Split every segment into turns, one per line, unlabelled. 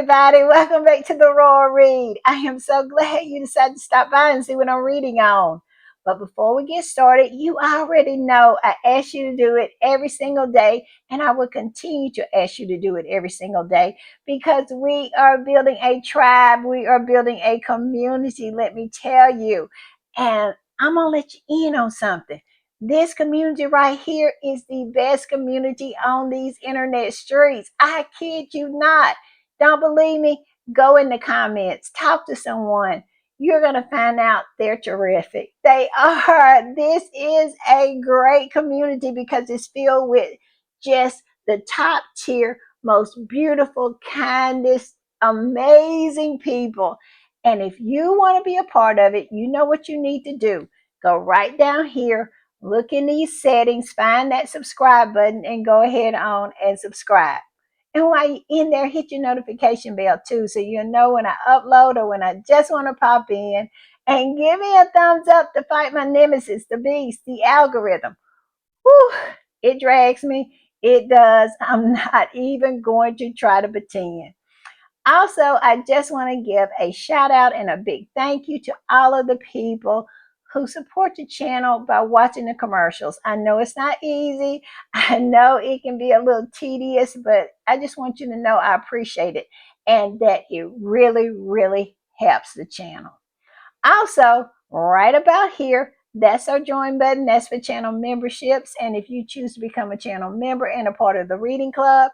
everybody. Welcome back to the Royal Read. I am so glad you decided to stop by and see what I'm reading on. But before we get started, you already know I ask you to do it every single day, and I will continue to ask you to do it every single day because we are building a tribe, we are building a community, let me tell you. And I'm going to let you in on something. This community right here is the best community on these internet streets. I kid you not. Don't believe me? Go in the comments, talk to someone. You're going to find out they're terrific. They are. This is a great community because it's filled with just the top tier, most beautiful, kindest, amazing people. And if you want to be a part of it, you know what you need to do. Go right down here, look in these settings, find that subscribe button, and go ahead on and subscribe. And while you're in there, hit your notification bell too, so you'll know when I upload or when I just want to pop in. And give me a thumbs up to fight my nemesis, the beast, the algorithm. Whew, it drags me. It does. I'm not even going to try to pretend. Also, I just want to give a shout out and a big thank you to all of the people who support the channel by watching the commercials. I know it's not easy. I know it can be a little tedious, but I just want you to know I appreciate it and that it really, really helps the channel. Also, right about here, that's our join button. That's for channel memberships. And if you choose to become a channel member and a part of the reading club,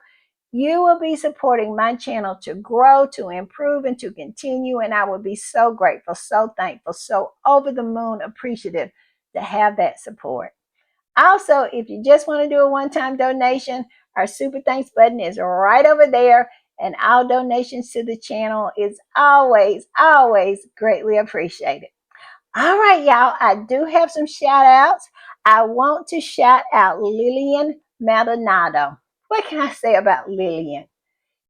you will be supporting my channel to grow, to improve, and to continue. And I will be so grateful, so thankful, so over the moon appreciative to have that support. Also, if you just want to do a one-time donation, our super thanks button is right over there. And all donations to the channel is always, always greatly appreciated. All right, y'all, I do have some shout outs. I want to shout out Lillian Maldonado. What can I say about Lillian?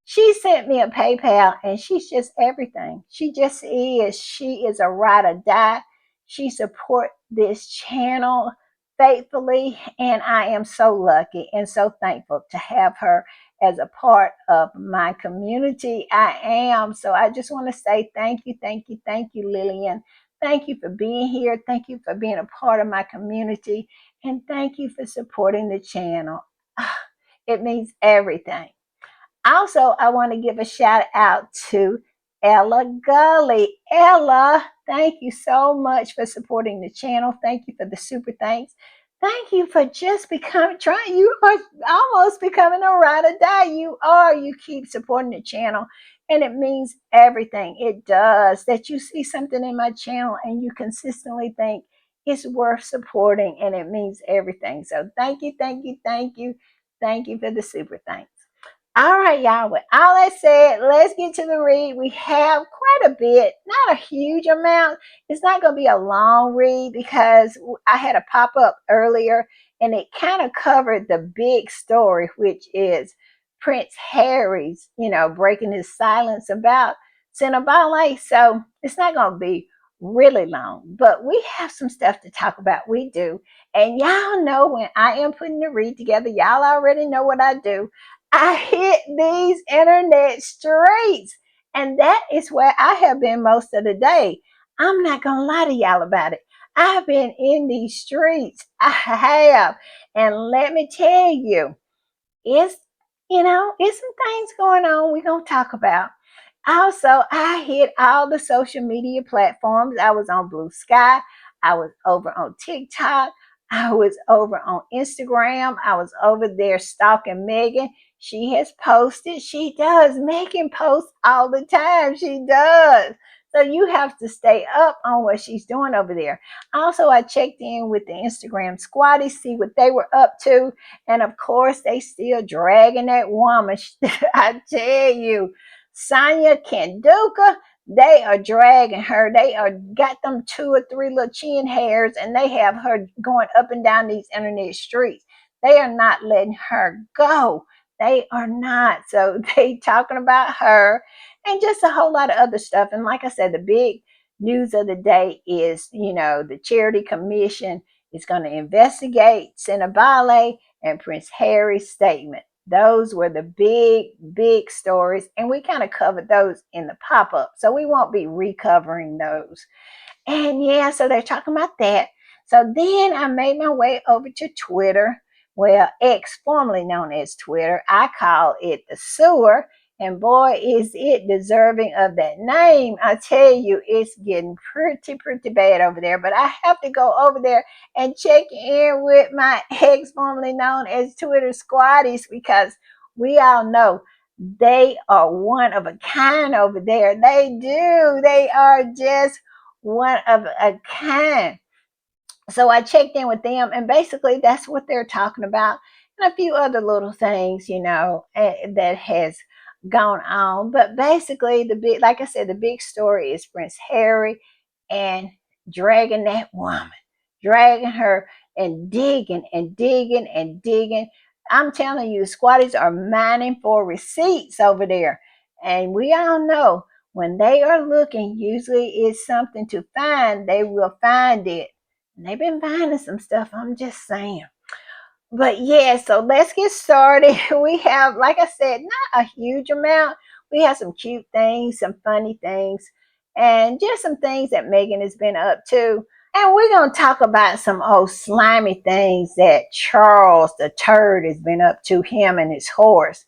She sent me a PayPal and she's just everything. She just is. She is a ride or die. She supports this channel faithfully, and I am so lucky and so thankful to have her as a part of my community. I am. So I just want to say thank you, thank you, thank you, Lillian. Thank you for being here. Thank you for being a part of my community. And thank you for supporting the channel. It means everything. Also, I want to give a shout out to Ella Gully. Ella, thank you so much for supporting the channel. Thank you for the super thanks. Thank you for just becoming, you are almost becoming a ride or die. You are. You keep supporting the channel, and it means everything. It does. That you see something in my channel and you consistently think it's worth supporting, and it means everything. So thank you, thank you, thank you. Thank you for the super thanks. All right, y'all. With all that said, let's get to the read. We have quite a bit, not a huge amount. It's not going to be a long read because I had a pop up earlier and it kind of covered the big story, which is Prince Harry's, breaking his silence about Cinnabon. So it's not going to be really long, but we have some stuff to talk about. We do. And y'all know when I am putting the read together, y'all already know what I do. I hit these internet streets, and that is where I have been most of the day. I'm not gonna lie to y'all about it. I've been in these streets. I have, and let me tell you, it's it's some things going on we're gonna talk about. Also, I hit all the social media platforms. I was on Blue Sky. I was over on TikTok. I was over on Instagram. I was over there stalking Meghan. She has posted. She does. Meghan posts all the time. She does. So you have to stay up on what she's doing over there. Also, I checked in with the Instagram squatties, see what they were up to. And of course, they still dragging that woman. I tell you, Sonia Kanduka, they are dragging her. They are got them 2 or 3 little chin hairs, and they have her going up and down these internet streets. They are not letting her go. They are not. So they talking about her and just a whole lot of other stuff. And like I said, the big news of the day is, the Charity Commission is going to investigate Cinnabon and Prince Harry's statement. Those were the big stories, and we kind of covered those in the pop up. So we won't be recovering those. And yeah, so they're talking about that. So then I made my way over to Twitter. Well, X, formerly known as Twitter. I call it the sewer. And boy, is it deserving of that name. I tell you, it's getting pretty bad over there. But I have to go over there and check in with my ex, formerly known as Twitter squatties, because we all know they are one of a kind over there. They do. They are just one of a kind. So I checked in with them, and basically that's what they're talking about, and a few other little things, that has gone on. But basically, the big, like I said, the big story is Prince Harry and dragging that woman, dragging her and digging. I'm telling you, squatties are mining for receipts over there, and we all know when they are looking, usually it's something to find. They will find it. And they've been finding some stuff, I'm just saying. But yeah, so let's get started. We have, like I said, not a huge amount. We have some cute things, some funny things, and just some things that Meghan has been up to. And we're going to talk about some old slimy things that Charles the Turd has been up to, him and his horse.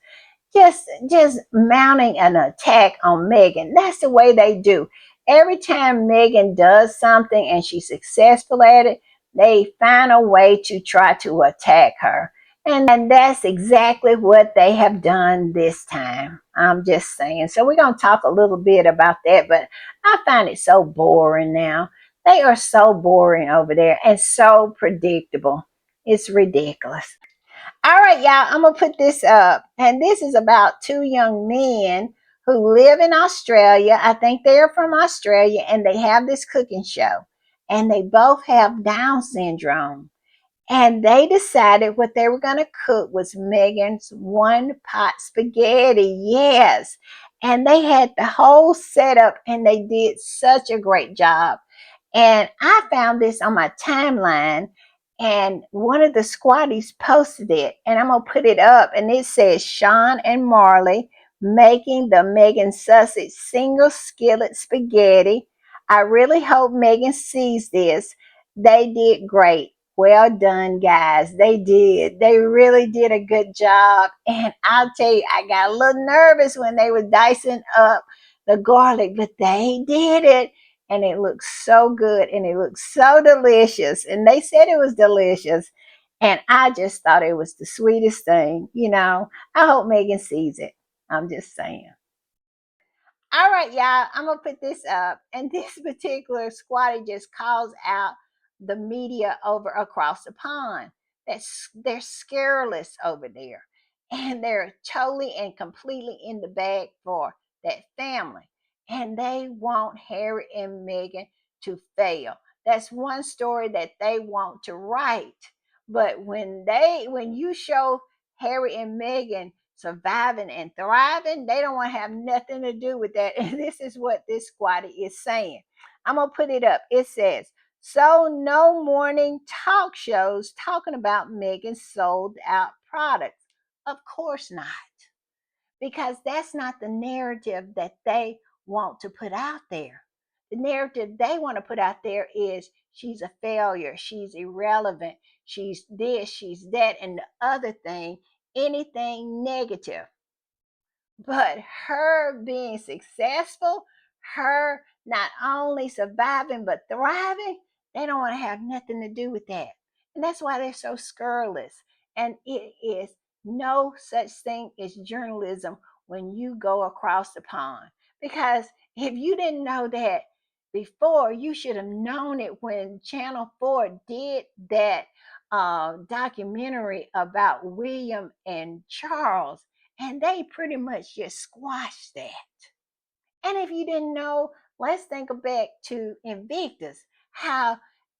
Just mounting an attack on Meghan. That's the way they do. Every time Meghan does something and she's successful at it, they find a way to try to attack her. And that's exactly what they have done this time. I'm just saying. So we're going to talk a little bit about that, but I find it so boring now. They are so boring over there and so predictable. It's ridiculous. All right, y'all, I'm going to put this up. And this is about two young men who live in Australia. I think they're from Australia, and they have this cooking show. And they both have Down syndrome. And they decided what they were going to cook was Megan's one pot spaghetti. Yes. And they had the whole setup, and they did such a great job. And I found this on my timeline, and one of the squatties posted it, and I'm going to put it up. And it says Sean and Marley making the Megan Sussex single skillet spaghetti. I really hope Megan sees this. They did great. Well done, guys. They did. They really did a good job. And I'll tell you, I got a little nervous when they were dicing up the garlic, but they did it, and it looks so good, and it looks so delicious. And they said it was delicious. And I just thought it was the sweetest thing. I hope Megan sees it. I'm just saying. All right, y'all, I'm gonna put this up. And this particular squatty just calls out the media over across the pond. They're scareless over there. And they're totally and completely in the bag for that family. And they want Harry and Meghan to fail. That's one story that they want to write. But when you show Harry and Meghan surviving and thriving, they don't want to have nothing to do with that. And this is what this squatter is saying. I'm going to put it up. It says, so no morning talk shows talking about Megan's sold out products. Of course not, because that's not the narrative that they want to put out there. The narrative they want to put out there is she's a failure, she's irrelevant, she's this, she's that, and the other thing, anything negative. But her being successful, her not only surviving but thriving, they don't want to have nothing to do with that. And that's why they're so scurrilous. And it is no such thing as journalism when you go across the pond. Because if you didn't know that before, you should have known it when Channel 4 did that documentary about William and Charles, and they pretty much just squashed that. And if you didn't know, let's think back to Invictus, how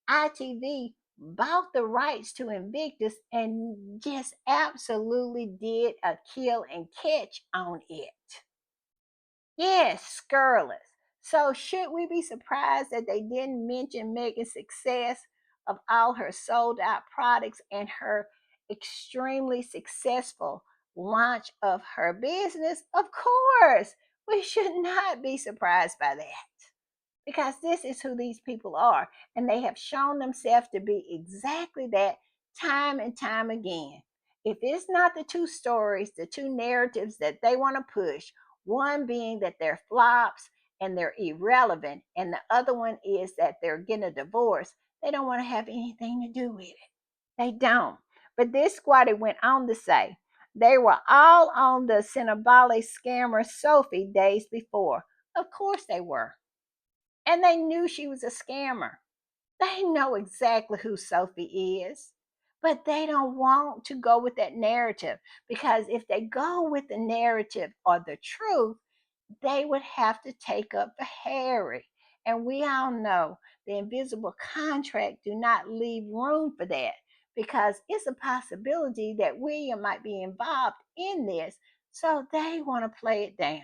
ITV bought the rights to Invictus and just absolutely did a kill and catch on it. Yes, scurrilous. So should we be surprised that they didn't mention Megan's success of all her sold out products and her extremely successful launch of her business? Of course, we should not be surprised by that because this is who these people are. And they have shown themselves to be exactly that time and time again. If it's not the two stories, the two narratives that they want to push, one being that they're flops and they're irrelevant, and the other one is that they're getting a divorce, they don't want to have anything to do with it. They don't. But this squatter went on to say they were all on the Cinnabale scammer Sophie days before. Of course they were. And they knew she was a scammer. They know exactly who Sophie is, but they don't want to go with that narrative because if they go with the narrative or the truth, they would have to take up for Harry. And we all know the invisible contract do not leave room for that because it's a possibility that William might be involved in this. So they want to play it down.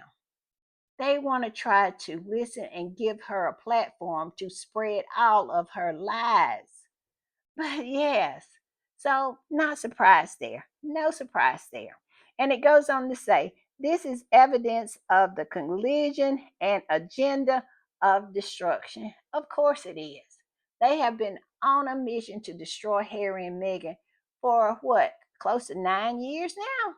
They want to try to listen and give her a platform to spread all of her lies. But yes, so not surprised there. No surprise there. And it goes on to say this is evidence of the collision and agenda of destruction. Of course it is. They have been on a mission to destroy Harry and Meghan for what? Close to 9 years now?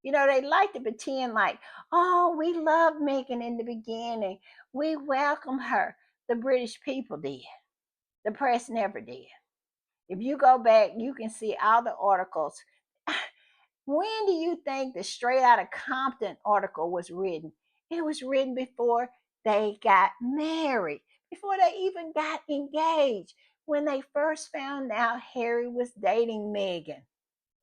They like to pretend like, oh, we love Meghan in the beginning. We welcome her. The British people did. The press never did. If you go back, you can see all the articles. When do you think the Straight Outta Compton article was written? It was written before they got married, before they even got engaged. When they first found out Harry was dating Meghan.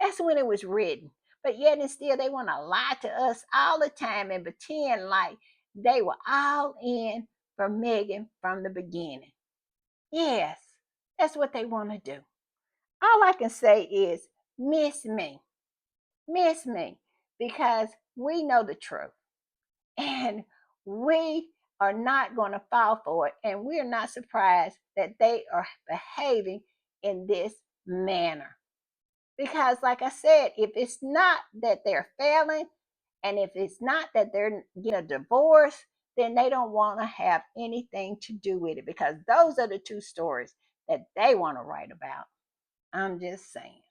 That's when it was written. But yet and still, they want to lie to us all the time and pretend like they were all in for Meghan from the beginning. Yes, that's what they want to do. All I can say is miss me, miss me, because we know the truth and we are not going to fall for it. And we're not surprised that they are behaving in this manner. Because, like I said, if it's not that they're failing and if it's not that they're getting a divorce, then they don't want to have anything to do with it because those are the two stories that they want to write about. I'm just saying.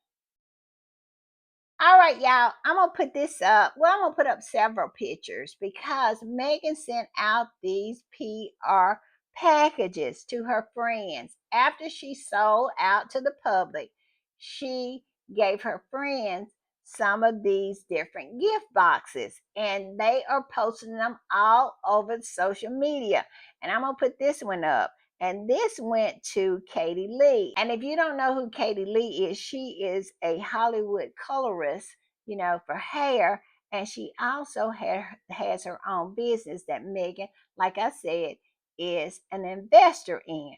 All right, y'all. I'm gonna put this up. Well, I'm gonna put up several pictures because Megan sent out these PR packages to her friends after she sold out to the public. She gave her friends some of these different gift boxes, and they are posting them all over social media. And I'm gonna put this one up. And this went to Katie Lee. And if you don't know who Katie Lee is, she is a Hollywood colorist, for hair. And she also has her own business that Megan, like I said, is an investor in.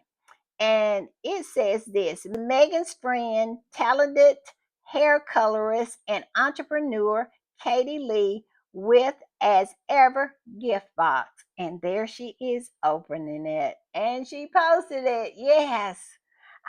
And it says this Megan's friend, talented hair colorist, and entrepreneur Katie Lee with as ever gift box. And there she is opening it. And she posted it. Yes.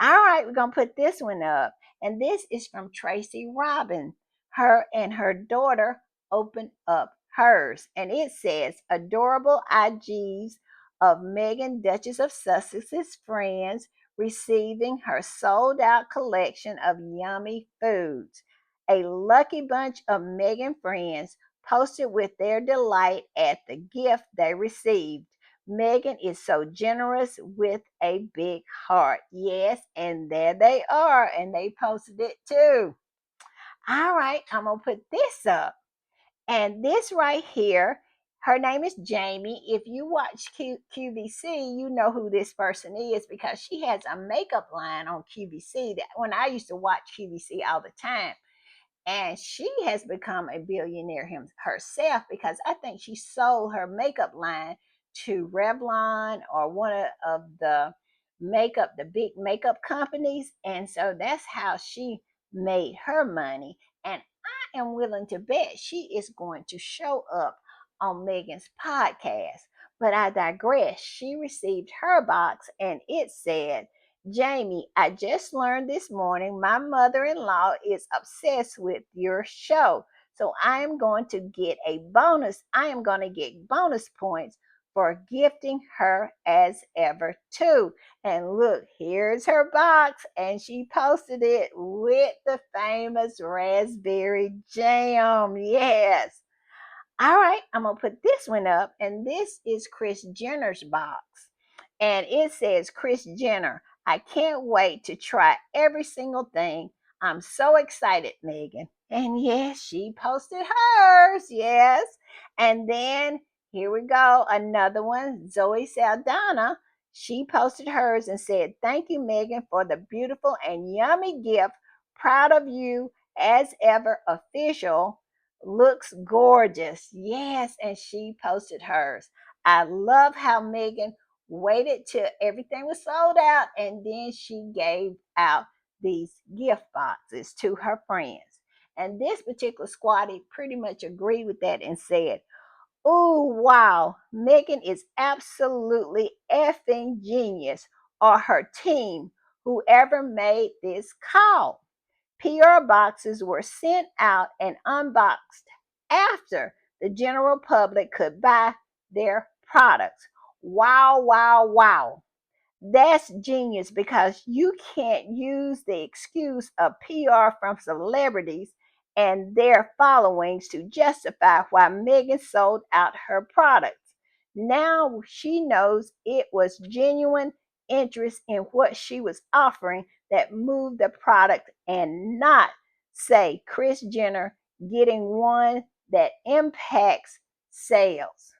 All right, we're going to put this one up. And this is from Tracy Robin. Her and her daughter opened up hers. And it says adorable IGs of Megan, Duchess of Sussex's friends, receiving her sold out collection of yummy foods. A lucky bunch of Megan friends posted with their delight at the gift they received. Megan is so generous with a big heart. Yes, and there they are, and they posted it too. All right, I'm going to put this up. And this right here, her name is Jamie. If you watch QVC, you know who this person is because she has a makeup line on QVC that when I used to watch QVC all the time. And she has become a billionaire herself because I think she sold her makeup line to Revlon or one of the big makeup companies. And so that's how she made her money. And I am willing to bet she is going to show up on Megan's podcast. But I digress. She received her box and it said, Jamie, I just learned this morning my mother in law is obsessed with your show. So I am going to get a bonus. I am going to get bonus points for gifting her as ever too. And look, here's her box, and she posted it with the famous raspberry jam. Yes. All right, I'm gonna put this one up, and this is Chris Jenner's box. And it says, Chris Jenner, I can't wait to try every single thing. I'm so excited, Megan. And yes, she posted hers. Yes. And then here we go. Another one, Zoe Saldana. She posted hers and said, thank you, Megan, for the beautiful and yummy gift. Proud of you as ever, official. Looks gorgeous. Yes. And she posted hers. I love how Megan waited till everything was sold out, and then she gave out these gift boxes to her friends. And this particular squatty pretty much agreed with that and said, oh, wow, Megan is absolutely effing genius, or her team, whoever made this call. PR boxes were sent out and unboxed after the general public could buy their products. Wow, wow, wow. That's genius because you can't use the excuse of PR from celebrities and their followings to justify why Megan sold out her products. Now she knows it was genuine interest in what she was offering that moved the product, and not, say, Kris Jenner getting one that impacts sales.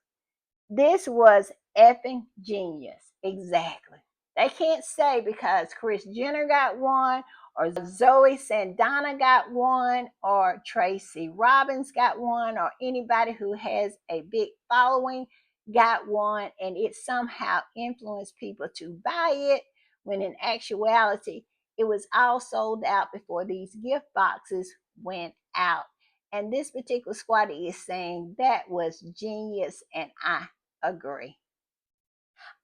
This was effing genius. Exactly. They can't say because Kris Jenner got one, or Zoe Saldana got one, or Tracy Robbins got one, or anybody who has a big following got one, and it somehow influenced people to buy it, when in actuality, it was all sold out before these gift boxes went out. And this particular squatter is saying that was genius, and I agree.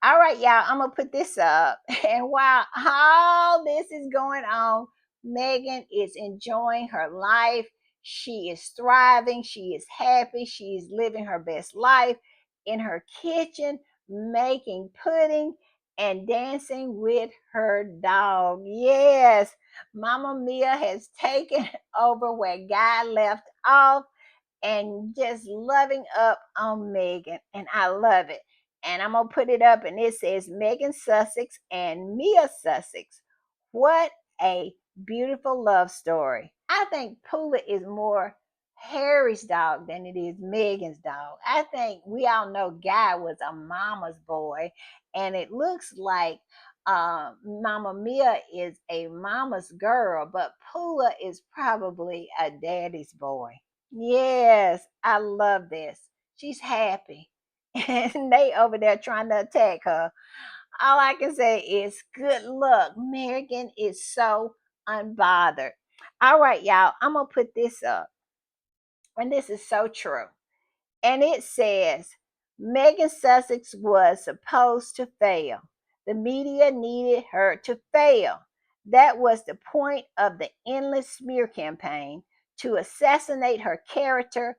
All right, y'all, I'm gonna put this up. And while all this is going on, Megan is enjoying her life. She is thriving. She is happy. She is living her best life in her kitchen, making pudding and dancing with her dog. Yes, Mama Mia has taken over where Guy left off and just loving up on Megan. And I love it. And I'm going to put it up, and it says Megan Sussex and Mia Sussex. What a beautiful love story. I think Poola is more Harry's dog than it is Megan's dog. I think we all know Guy was a mama's boy, and it looks like Mama Mia is a mama's girl, but Poola is probably a daddy's boy. Yes, I love this. She's happy. And they over there trying to attack her. All I can say is good luck. Megan is so unbothered. All right, y'all, I'm going to put this up. And this is so true. And it says Megan Sussex was supposed to fail. The media needed her to fail. That was the point of the endless smear campaign, to assassinate her character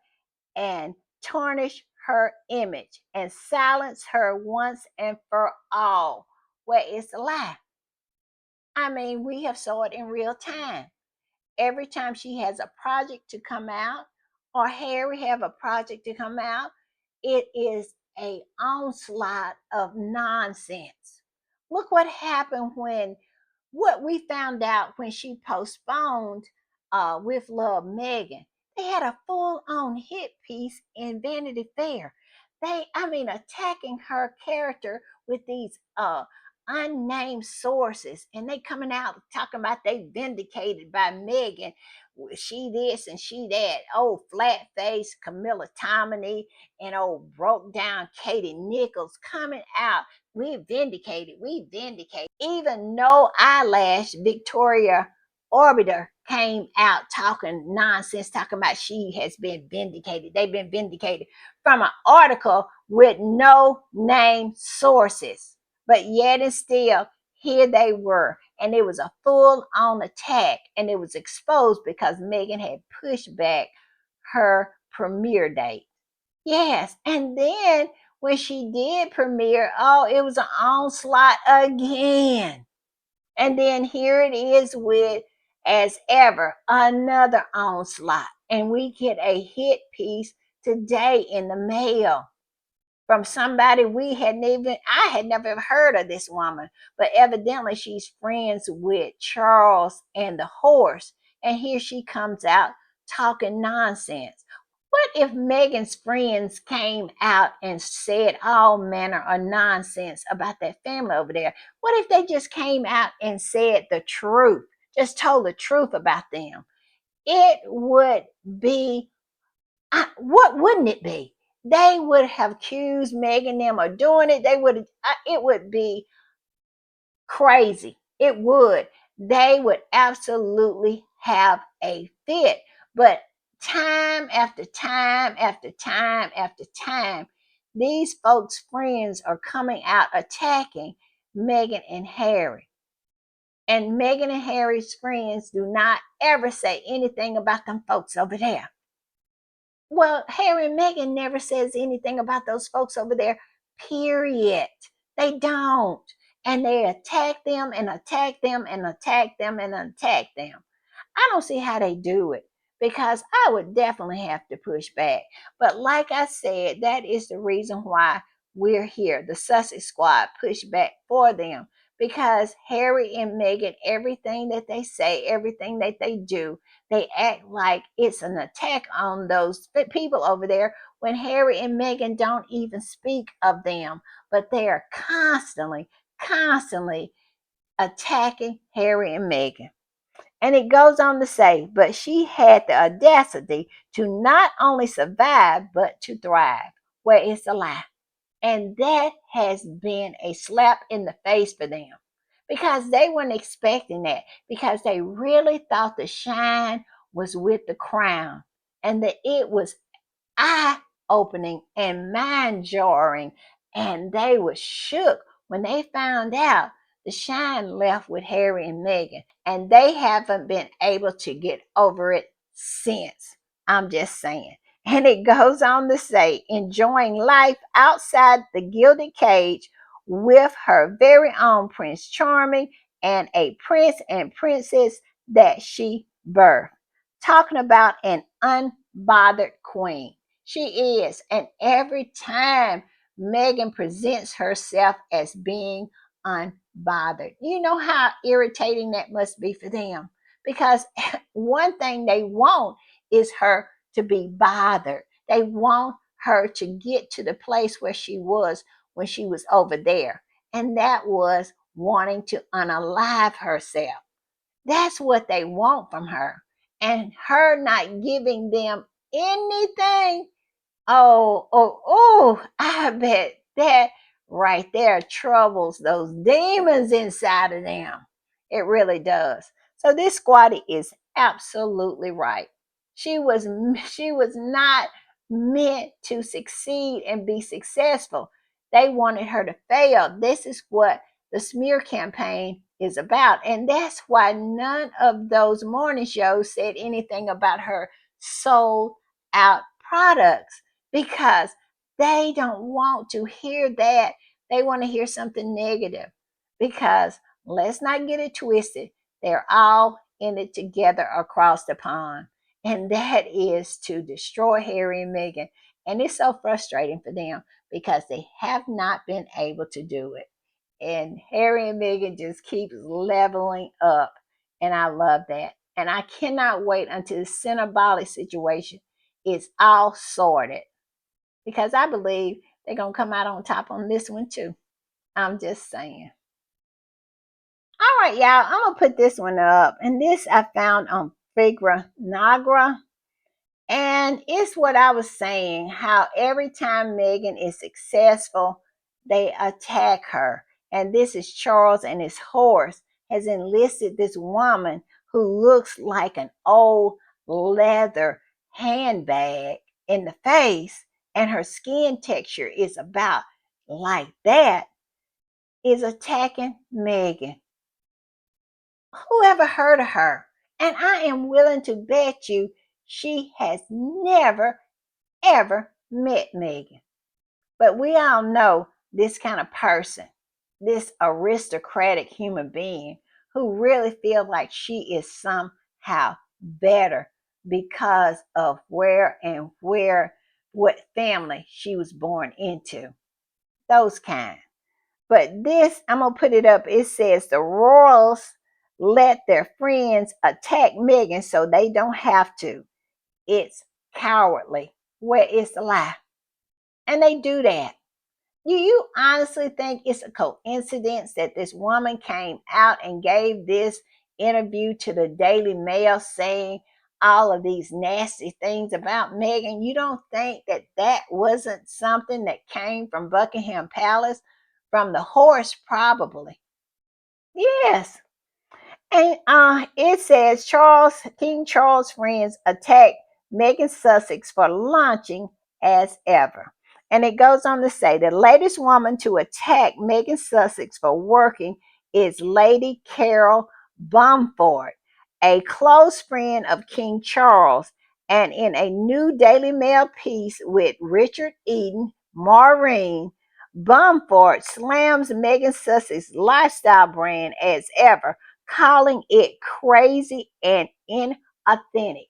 and tarnish her image and silence her once and for all. Where is the lie? I mean, we have saw it in real time. Every time she has a project to come out, or Harry have a project to come out, it is a onslaught of nonsense. Look what happened when, what we found out when she postponed with Love Megan. They had a full-on hit piece in Vanity Fair. I mean, attacking her character with these unnamed sources, and they coming out talking about they vindicated by Megan. She this and she that. Oh, flat face Camilla Tominey and old broke down Katie Nichols coming out. We vindicated. We vindicated. Even No Eyelash Victoria Orbiter came out talking nonsense, talking about she has been vindicated. They've been vindicated from an article with no name sources. But yet and still, here they were. And it was a full on attack. And it was exposed because Megan had pushed back her premiere date. Yes, and then when she did premiere, oh, it was an onslaught again. And then here it is with, as ever, another onslaught. And we get a hit piece today in the mail from somebody I had never even heard of this woman, but evidently she's friends with Charles and the horse. And here she comes out talking nonsense. What if Megan's friends came out and said all manner of nonsense about that family over there? What if they just came out and said the truth, just told the truth about them? It would be, what wouldn't it be? They would have accused Megan them of doing it. It would be crazy. It would. They would absolutely have a fit. But time after time after time after time, these folks' friends are coming out attacking Meghan and Harry. And Meghan and Harry's friends do not ever say anything about them folks over there. Well, Harry and Meghan never says anything about those folks over there, period. They don't. And they attack them and attack them and attack them and attack them. I don't see how they do it because I would definitely have to push back. But like I said, that is the reason why we're here. The Sussex Squad push back for them because Harry and Meghan, everything that they say, everything that they do, they act like it's an attack on those people over there when Harry and Meghan don't even speak of them, but they are constantly attacking Harry and Meghan. And it goes on to say, but she had the audacity to not only survive, but to thrive. Where it's a lie. And that has been a slap in the face for them because they weren't expecting that, because they really thought the shine was with the crown and that it was eye opening and mind jarring. And they were shook when they found out the shine left with Harry and Meghan, and they haven't been able to get over it since. I'm just saying. And it goes on to say, enjoying life outside the gilded cage with her very own Prince Charming and a prince and princess that she birthed. Talking about an unbothered queen. She is. And every time Meghan presents herself as being unbothered, you know how irritating that must be for them. Because one thing they want is her to be bothered. They want her to get to the place where she was when she was over there. And that was wanting to unalive herself. That's what they want from her. And her not giving them anything. I bet that right there troubles those demons inside of them. It really does. So this squatty is absolutely right. She was she was not meant to succeed and be successful. They wanted her to fail. This is what the smear campaign is about. And that's why none of those morning shows said anything about her sold out products because they don't want to hear that. They want to hear something negative because let's not get it twisted. They're all in it together across the pond. And that is to destroy Harry and Meghan. And it's so frustrating for them because they have not been able to do it. And Harry and Meghan just keeps leveling up. And I love that. And I cannot wait until the Cinnabolic situation is all sorted because I believe they're going to come out on top on this one too. I'm just saying. All right, y'all, I'm going to put this one up. And this I found on Figra Nagra. And it's what I was saying, how every time Meghan is successful, they attack her. And this is Charles and his horse has enlisted this woman who looks like an old leather handbag in the face, and her skin texture is about like that, is attacking Meghan. Who ever heard of her? And I am willing to bet you she has never, ever met Meghan. But we all know this kind of person, this aristocratic human being who really feels like she is somehow better because of what family she was born into. Those kind. But this, I'm going to put it up. It says the royals let their friends attack Meghan so they don't have to. It's cowardly. Where is the lie? And they do that. Do you honestly think it's a coincidence that this woman came out and gave this interview to the Daily Mail saying all of these nasty things about Meghan? You don't think that that wasn't something that came from Buckingham Palace, from the horse, probably? Yes. And it says King Charles' friends attacked Meghan Sussex for launching as ever. And it goes on to say the latest woman to attack Meghan Sussex for working is Lady Carol Bumford, a close friend of King Charles. And in a new Daily Mail piece with Richard Eden, Maureen, Bumford slams Meghan Sussex's lifestyle brand as ever, calling it crazy and inauthentic.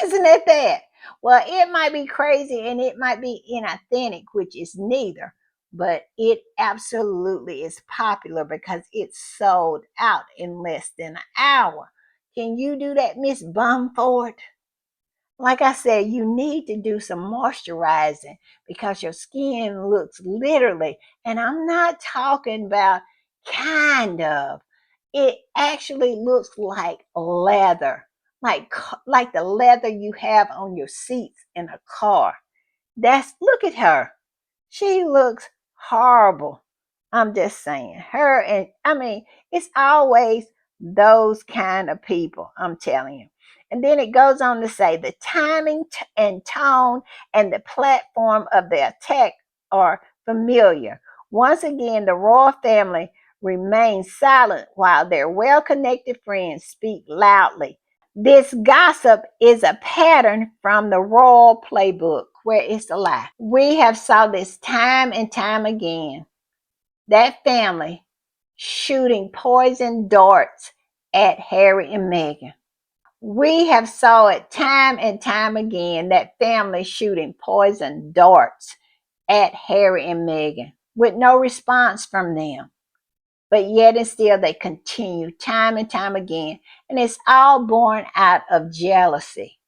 Isn't it that? Well, it might be crazy and it might be inauthentic, which is neither, but it absolutely is popular because it's sold out in less than an hour. Can you do that, Miss Bumford? Like I said, you need to do some moisturizing because your skin looks literally, and I'm not talking about kind of, it actually looks like leather, like the leather you have on your seats in a car. Look at her. She looks horrible. I'm just saying. Her and I mean, it's always those kind of people, I'm telling you. And then it goes on to say the timing and tone and the platform of the attack are familiar. Once again, the royal family remains silent while their well connected friends speak loudly. This gossip is a pattern from the royal playbook. Where is the lie? We have saw this time and time again. That family shooting poison darts at Harry and Meghan. We have saw it time and time again. That family shooting poison darts at Harry and Meghan with no response from them. But yet and still they continue time and time again. And it's all born out of jealousy.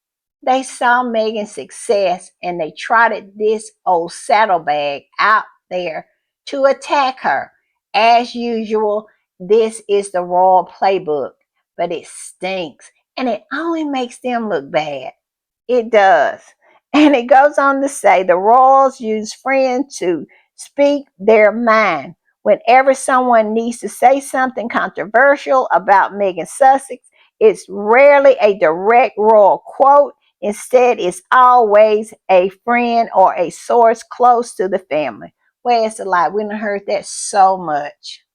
They saw Meghan's success and they trotted this old saddlebag out there to attack her. As usual, this is the royal playbook, but it stinks and it only makes them look bad. It does. And it goes on to say the royals use friends to speak their mind. Whenever someone needs to say something controversial about Meghan Sussex, it's rarely a direct royal quote. Instead, it's always a friend or a source close to the family. Where's the lie? We done heard that so much.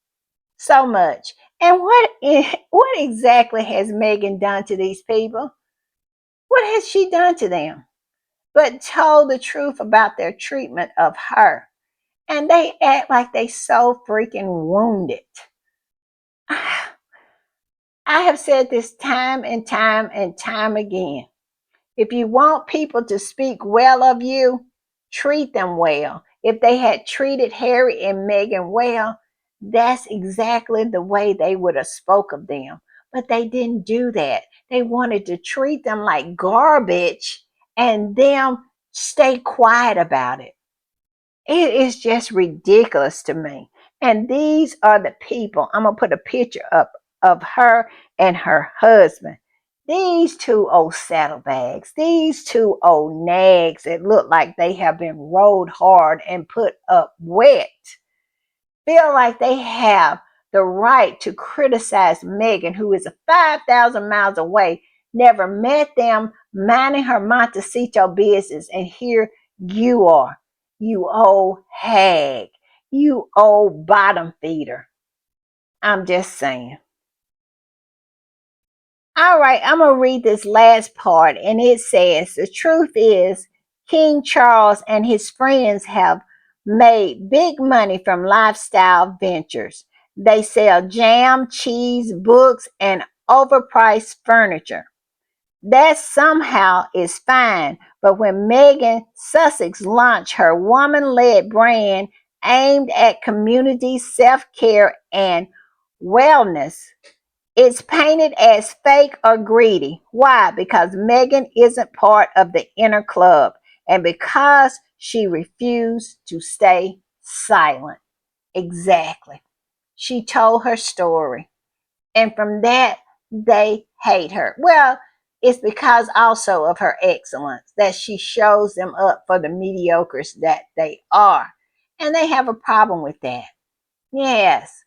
So much. And what exactly has Meghan done to these people? What has she done to them? But told the truth about their treatment of her. And they act like they so freaking wounded. I have said this time and time and time again. If you want people to speak well of you, treat them well. If they had treated Harry and Meghan well, that's exactly the way they would have spoke of them. But they didn't do that. They wanted to treat them like garbage and them stay quiet about it. It is just ridiculous to me. And these are the people. I'm going to put a picture up of her and her husband. These two old saddlebags, these two old nags that look like they have been rode hard and put up wet, feel like they have the right to criticize Meghan, who is 5,000 miles away, never met them, minding her Montecito business. And here you are, you old hag, you old bottom feeder. I'm just saying. All right, I'm going to read this last part, and it says the truth is King Charles and his friends have made big money from lifestyle ventures. They sell jam, cheese, books, and overpriced furniture. That somehow is fine, but when Meghan Sussex launched her woman led brand aimed at community self care and wellness, it's painted as fake or greedy. Why? Because Meghan isn't part of the inner club and because she refused to stay silent. Exactly. She told her story. And from that, they hate her. Well, it's because also of her excellence that she shows them up for the mediocres that they are. And they have a problem with that. Yes.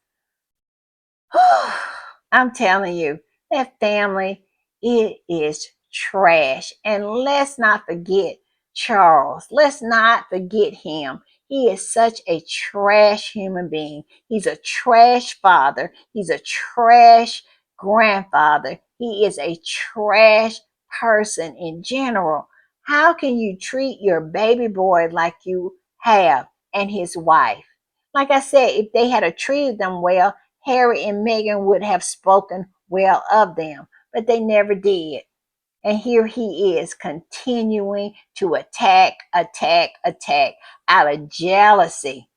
I'm telling you, that family, it is trash. And let's not forget Charles. Let's not forget him. He is such a trash human being. He's a trash father. He's a trash grandfather. He is a trash person in general. How can you treat your baby boy like you have and his wife? Like I said, if they had treated them well, Harry and Meghan would have spoken well of them, but they never did. And here he is continuing to attack, attack, attack out of jealousy.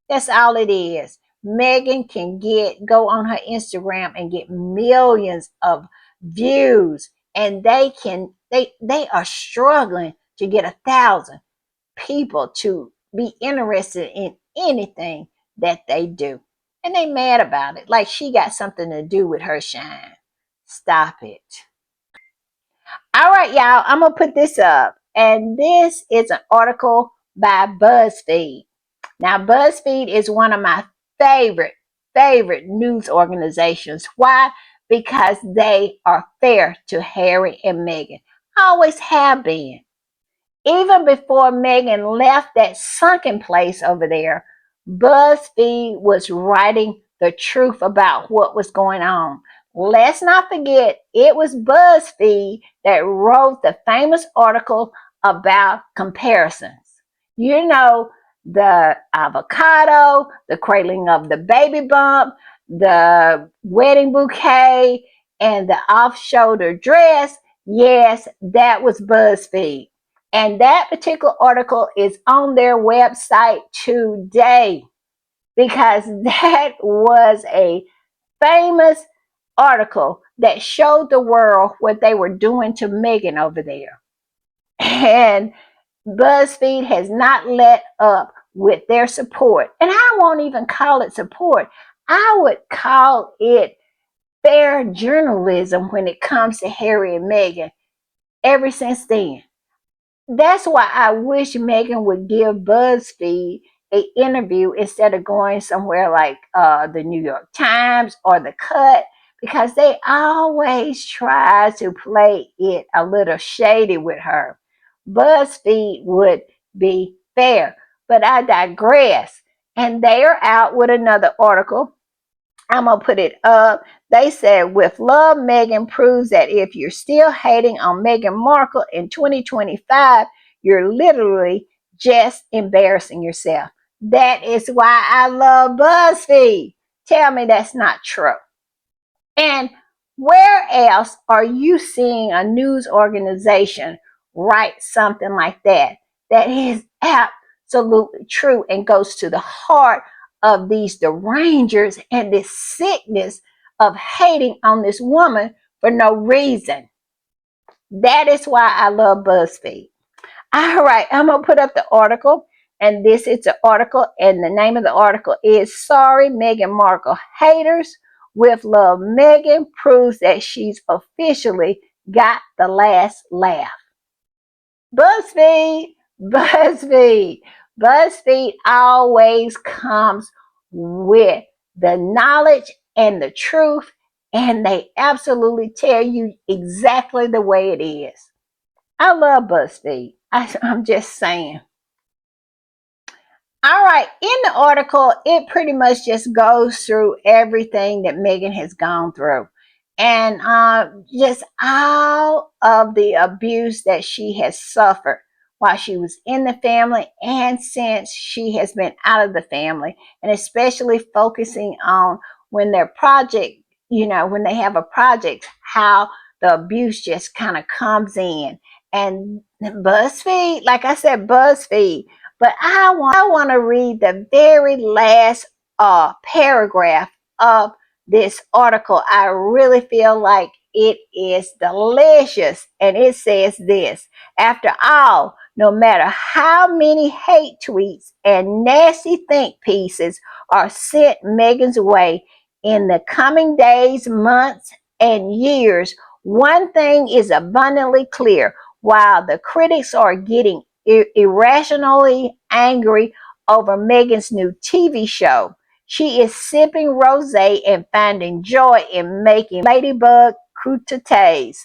That's all it is. Meghan can go on her Instagram and get millions of views, and they are struggling to get 1,000 people to be interested in anything that they do. And they mad about it. Like she got something to do with her shine. Stop it. All right, y'all. I'm going to put this up. And this is an article by Buzzfeed. Now, Buzzfeed is one of my favorite news organizations. Why? Because they are fair to Harry and Meghan. Always have been. Even before Meghan left that sunken place over there, BuzzFeed was writing the truth about what was going on. Let's not forget, it was BuzzFeed that wrote the famous article about comparisons. You know, the avocado, the cradling of the baby bump, the wedding bouquet, and the off shoulder dress. Yes, that was BuzzFeed. And that particular article is on their website today because that was a famous article that showed the world what they were doing to Meghan over there. And BuzzFeed has not let up with their support. And I won't even call it support. I would call it fair journalism when it comes to Harry and Meghan ever since then. That's why I wish Meghan would give BuzzFeed an interview instead of going somewhere like the New York Times or The Cut, because they always try to play it a little shady with her. BuzzFeed would be fair, but I digress. And they are out with another article. I'm going to put it up. They said, with love, Meghan proves that if you're still hating on Meghan Markle in 2025, you're literally just embarrassing yourself. That is why I love BuzzFeed. Tell me that's not true. And where else are you seeing a news organization write something like that? That is absolutely true and goes to the heart of these derangers and this sickness of hating on this woman for no reason. That is why I love BuzzFeed. All right, I'm going to put up the article. And this is an article, and the name of the article is Sorry Meghan Markle Haters. With love, Meghan proves that she's officially got the last laugh. BuzzFeed, BuzzFeed, BuzzFeed always comes with the knowledge and the truth, and they absolutely tell you exactly the way it is. I love BuzzFeed. I'm just saying. All right, in the article, it pretty much just goes through everything that Meghan has gone through. and just all of the abuse that she has suffered while she was in the family and since she has been out of the family, and especially focusing on when their project, when they have a project, how the abuse just kind of comes in. And Buzzfeed, like I said, Buzzfeed. But I want to read the very last paragraph of this article. I really feel like it is delicious. And it says this: after all, no matter how many hate tweets and nasty think pieces are sent Meghan's way in the coming days, months, and years, one thing is abundantly clear. While the critics are getting irrationally angry over Meghan's new TV show, she is sipping rosé and finding joy in making ladybug croûtes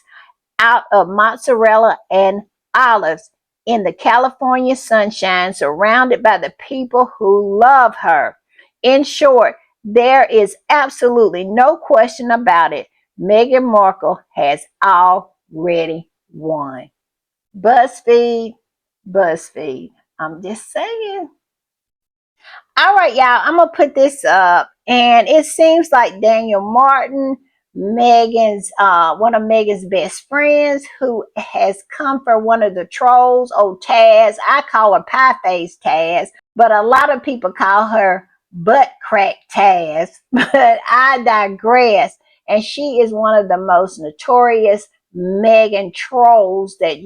out of mozzarella and olives in the California sunshine, surrounded by the people who love her. In short, there is absolutely no question about it. Meghan Markle has already won. Buzzfeed, Buzzfeed. I'm just saying. All right, y'all, I'm gonna put this up, and it seems like Daniel Martin, Megan's one of Megan's best friends, who has come for one of the trolls, old Taz. I call her Pie Face Taz, but a lot of people call her Butt Crack Taz. But I digress. And she is one of the most notorious Megan trolls that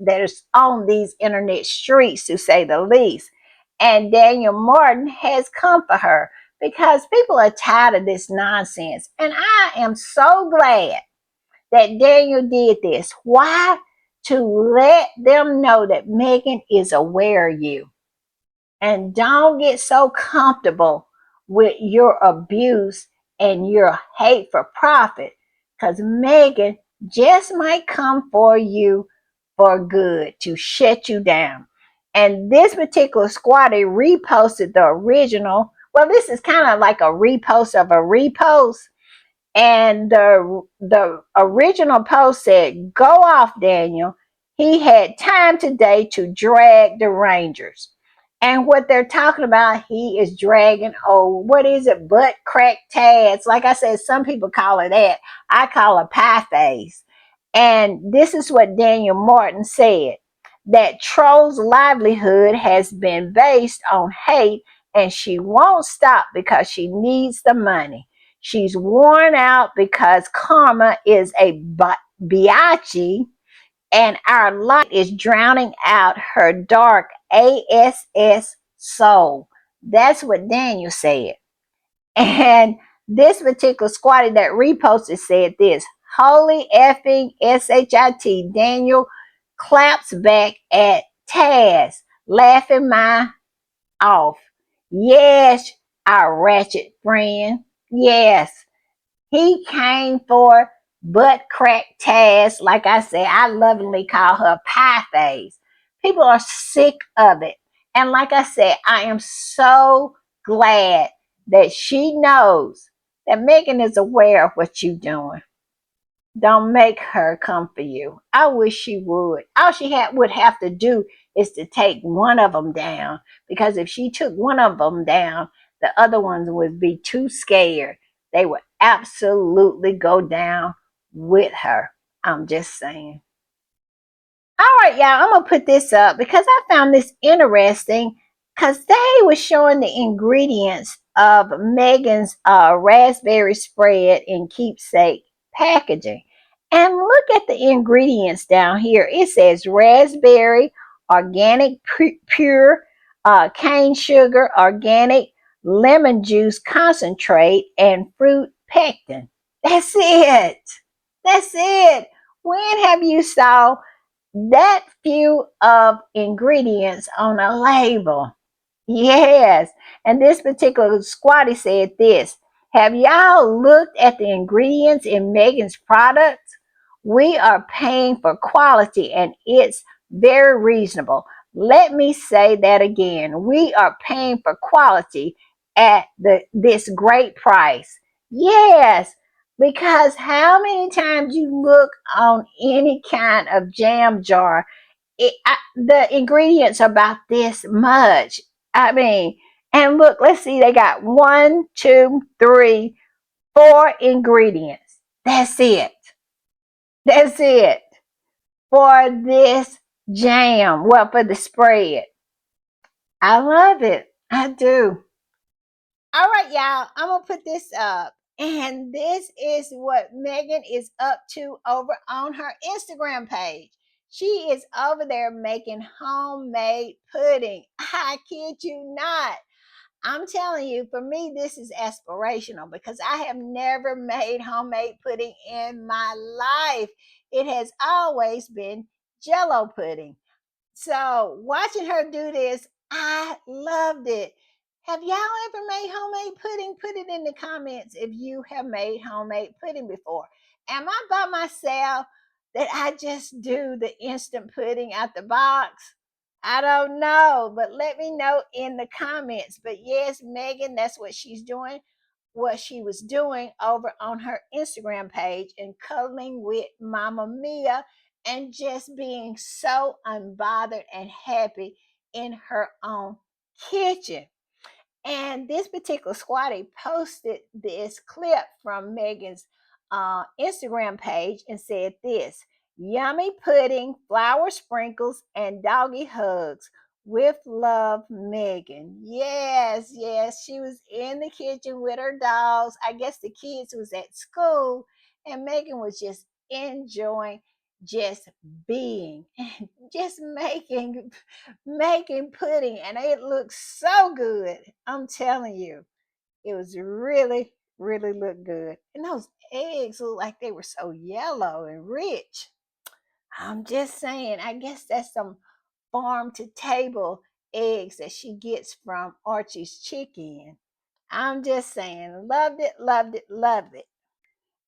is on these internet streets, to say the least. And Daniel Martin has come for her because people are tired of this nonsense. And I am so glad that Daniel did this. Why? To let them know that Meghan is aware of you. And don't get so comfortable with your abuse and your hate for profit, because Meghan just might come for you for good to shut you down. And this particular squatty reposted the original. Well, this is kind of like a repost of a repost. And the original post said, "Go off, Daniel. He had time today to drag the Rangers." And what they're talking about, he is dragging, what is it, butt crack Tads. Like I said, some people call her that. I call her pie face. And this is what Daniel Martin said: that Troll's livelihood has been based on hate, and she won't stop because she needs the money. She's worn out because karma is a biatch, and our light is drowning out her dark ASS soul. That's what Daniel said. And this particular squatty that reposted said this: holy effing shit, Daniel claps back at Taz, laughing my off. Yes, our ratchet friend. Yes, he came for butt crack Taz. Like I said, I lovingly call her pie face. People are sick of it. And like I said, I am so glad that she knows that Meghan is aware of what you're doing. Don't make her come for you. I wish she would. All she would have to do is to take one of them down. Because if she took one of them down, the other ones would be too scared. They would absolutely go down with her. I'm just saying. All right, y'all, I'm gonna put this up because I found this interesting, because they were showing the ingredients of Megan's raspberry spread in keepsake packaging. And look at the ingredients down here. It says raspberry, organic pure, cane sugar, organic lemon juice concentrate, and fruit pectin. That's it. That's it. When have you saw that few of ingredients on a label? Yes. And this particular squatty said this: have y'all looked at the ingredients in Megan's products? We are paying for quality, and it's very reasonable. Let me say that again. We are paying for quality at this great price. Yes. Because how many times you look on any kind of jam jar, the ingredients are about this much. I mean, and look, let's see, they got one, two, three, four ingredients. That's it. That's it for this jam. Well, for the spread. I love it. I do. All right, y'all. I'm gonna put this up. And this is what Megan is up to over on her Instagram page. She is over there making homemade pudding. I kid you not. I'm telling you, for me, this is aspirational because I have never made homemade pudding in my life. It has always been jello pudding. So watching her do this, I loved it. Have y'all ever made homemade pudding? Put it in the comments if you have made homemade pudding before. Am I by myself that I just do the instant pudding out the box? I don't know, but let me know in the comments. But yes, Megan, that's what she's doing, what she was doing over on her Instagram page and cuddling with Mama Mia and just being so unbothered and happy in her own kitchen. And this particular squatty posted this clip from Megan's Instagram page and said this: yummy pudding, flour sprinkles, and doggy hugs. With love, Megan. Yes, yes, she was in the kitchen with her dogs. I guess the kids was at school, and Megan was just enjoying just being and just making pudding, and it looks so good. I'm telling you, it was really looked good. And those eggs look like they were so yellow and rich. I'm just saying, I guess that's some farm to table eggs that she gets from Archie's Chicken. I'm just saying, loved it, loved it, loved it.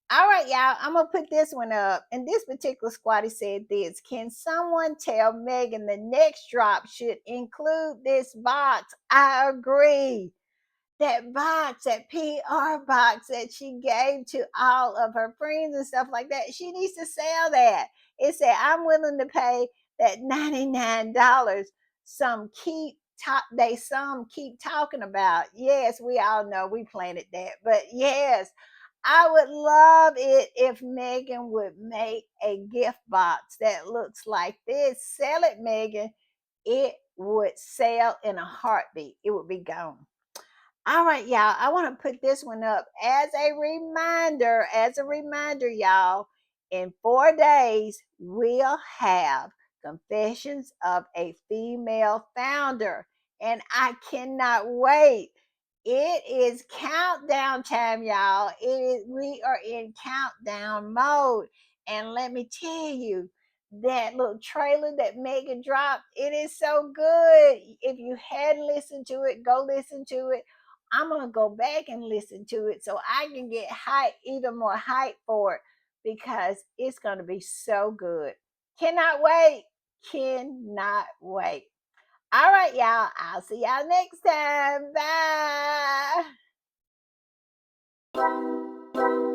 All right, y'all, I'm gonna put this one up. And this particular squatty said this: can someone tell Megan the next drop should include this box? I agree. That box, that PR box that she gave to all of her friends and stuff like that, she needs to sell that. It said, I'm willing to pay that $99. Some keep talking about. Yes, we all know we planted that, but yes, I would love it if Megan would make a gift box that looks like this. Sell it, Megan. It would sell in a heartbeat. It would be gone. All right, y'all. I want to put this one up as a reminder. As a reminder, y'all, in 4 days, we'll have Confessions of a Female Founder. And I cannot wait. It is countdown time, y'all. We are in countdown mode. And let me tell you, that little trailer that Megan dropped, it is so good. If you hadn't listened to it, go listen to it. I'm gonna go back and listen to it so I can get hype, even more hype for it, because it's gonna be so good. Cannot wait. Cannot wait. All right, y'all. I'll see y'all next time. Bye.